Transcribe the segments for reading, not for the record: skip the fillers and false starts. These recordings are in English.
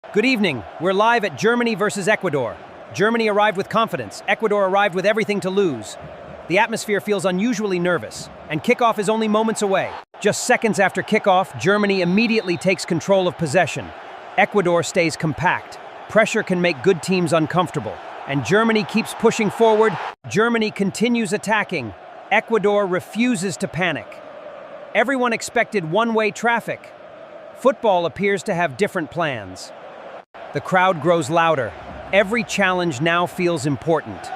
Good evening. We're live at Germany versus Ecuador. Germany arrived with confidence. Ecuador arrived with everything to lose. The atmosphere feels unusually nervous, and kickoff is only moments away. Just seconds after kickoff, Germany immediately takes control of possession. Ecuador stays compact. Pressure can make good teams uncomfortable, and Germany keeps pushing forward. Germany continues attacking. Ecuador refuses to panic. Everyone expected one-way traffic. Football appears to have different plans. The crowd grows louder. Every challenge now feels important.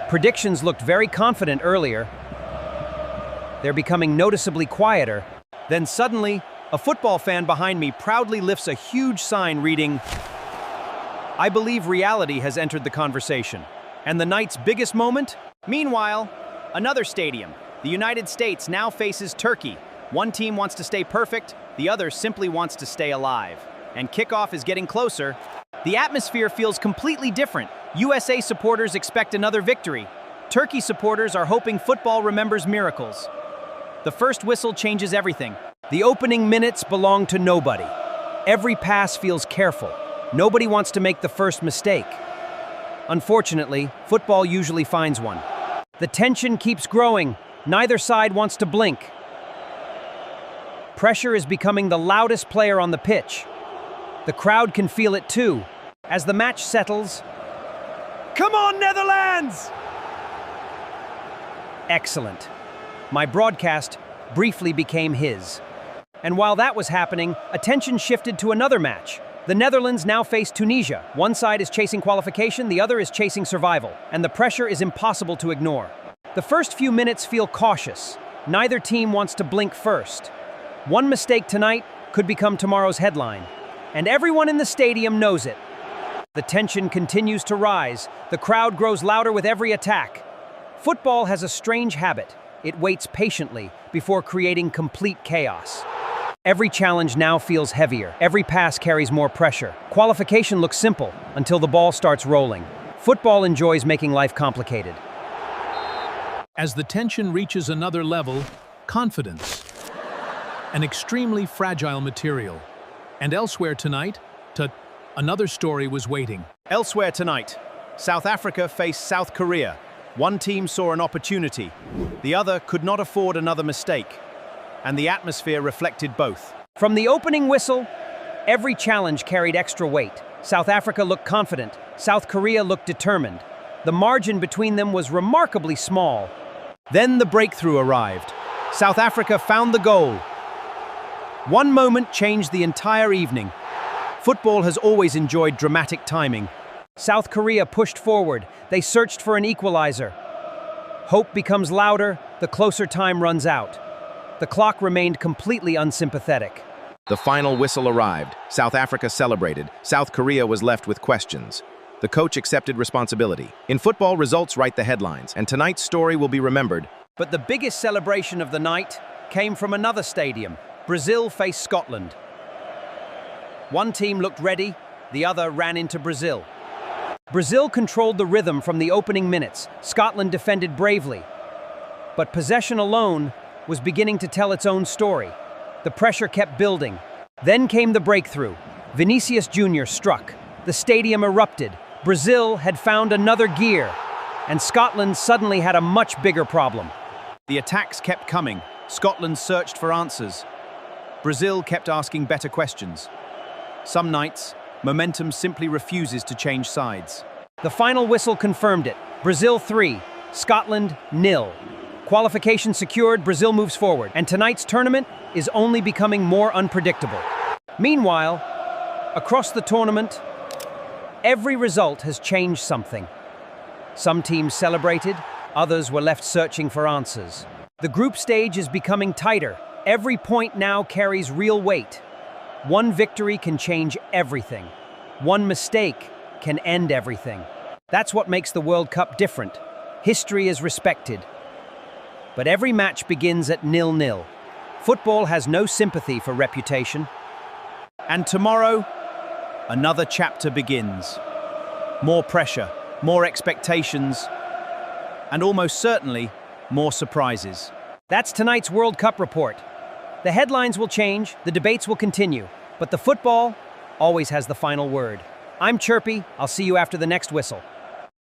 Predictions looked very confident earlier. They're becoming noticeably quieter. Then suddenly, a football fan behind me proudly lifts a huge sign reading, "I believe reality has entered the conversation." And the night's biggest moment? Meanwhile, another stadium. The United States now faces Turkey. One team wants to stay perfect, the other simply wants to stay alive. And kickoff is getting closer. The atmosphere feels completely different. USA supporters expect another victory. Turkey supporters are hoping football remembers miracles. The first whistle changes everything. The opening minutes belong to nobody. Every pass feels careful. Nobody wants to make the first mistake. Unfortunately, football usually finds one. The tension keeps growing. Neither side wants to blink. Pressure is becoming the loudest player on the pitch. The crowd can feel it too. As the match settles, "Come on, Netherlands!" Excellent. My broadcast briefly became his. And while that was happening, attention shifted to another match. The Netherlands now face Tunisia. One side is chasing qualification, the other is chasing survival, and the pressure is impossible to ignore. The first few minutes feel cautious. Neither team wants to blink first. One mistake tonight could become tomorrow's headline, and everyone in the stadium knows it. The tension continues to rise. The crowd grows louder with every attack. Football has a strange habit. It waits patiently before creating complete chaos. Every challenge now feels heavier. Every pass carries more pressure. Qualification looks simple until the ball starts rolling. Football enjoys making life complicated. As the tension reaches another level, confidence, an extremely fragile material. And elsewhere tonight, another story was waiting. Elsewhere tonight, South Africa faced South Korea. One team saw an opportunity. The other could not afford another mistake. And the atmosphere reflected both. From the opening whistle, every challenge carried extra weight. South Africa looked confident. South Korea looked determined. The margin between them was remarkably small. Then the breakthrough arrived. South Africa found the goal. One moment changed the entire evening. Football has always enjoyed dramatic timing. South Korea pushed forward. They searched for an equalizer. Hope becomes louder, the closer time runs out. The clock remained completely unsympathetic. The final whistle arrived. South Africa celebrated. South Korea was left with questions. The coach accepted responsibility. In football, results write the headlines, and tonight's story will be remembered. But the biggest celebration of the night came from another stadium. Brazil faced Scotland. One team looked ready, the other ran into Brazil. Brazil controlled the rhythm from the opening minutes. Scotland defended bravely. But possession alone was beginning to tell its own story. The pressure kept building. Then came the breakthrough. Vinicius Jr. struck. The stadium erupted. Brazil had found another gear, and Scotland suddenly had a much bigger problem. The attacks kept coming. Scotland searched for answers. Brazil kept asking better questions. Some nights, momentum simply refuses to change sides. The final whistle confirmed it. Brazil 3, Scotland 0. Qualification secured, Brazil moves forward, and tonight's tournament is only becoming more unpredictable. Meanwhile, across the tournament, every result has changed something. Some teams celebrated, others were left searching for answers. The group stage is becoming tighter. Every point now carries real weight. One victory can change everything. One mistake can end everything. That's what makes the World Cup different. History is respected. But every match begins at 0-0. Football has no sympathy for reputation. And tomorrow, another chapter begins. More pressure, more expectations, and almost certainly, more surprises. That's tonight's World Cup report. The headlines will change, the debates will continue, but the football always has the final word. I'm Chirpy. I'll see you after the next whistle.